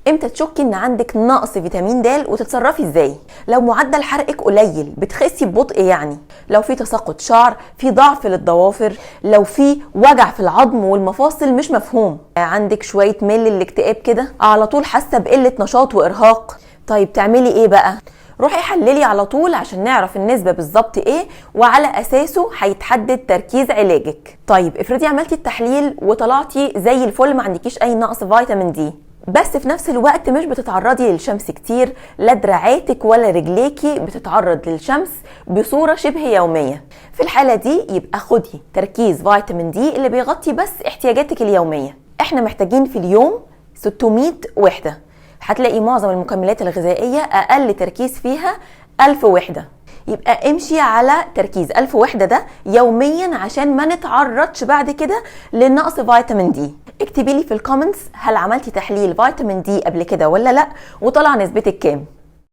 امتى تشكي ان عندك نقص فيتامين د وتتصرفي ازاي؟ لو معدل حرقك قليل بتخسي ببطء، يعني لو في تساقط شعر، في ضعف للضوافر، لو في وجع في العظم والمفاصل مش مفهوم، عندك شويه ميل للاكتئاب كده، على طول حاسه بقله نشاط وارهاق. طيب تعملي ايه بقى؟ روحي حللي على طول عشان نعرف النسبة بالظبط ايه، وعلى اساسه هيتحدد تركيز علاجك. طيب افرضي عملتي التحليل وطلعتي زي الفل ما عندكيش اي نقص فيتامين دي، بس في نفس الوقت مش بتتعرضي للشمس كتير، لا دراعاتك ولا رجليكي بتتعرض للشمس بصورة شبه يومية، في الحالة دي يبقى خدي تركيز فيتامين دي اللي بيغطي بس احتياجاتك اليومية. احنا محتاجين في اليوم 600 وحدة، هتلاقي معظم المكملات الغذائية أقل تركيز فيها 1000 وحدة، يبقى امشي على تركيز 1000 وحدة ده يوميا عشان ما نتعرضش بعد كده لنقص فيتامين دي. اكتبي لي في الكومنتس هل عملتي تحليل فيتامين دي قبل كده ولا لا، وطلع نسبتك كام.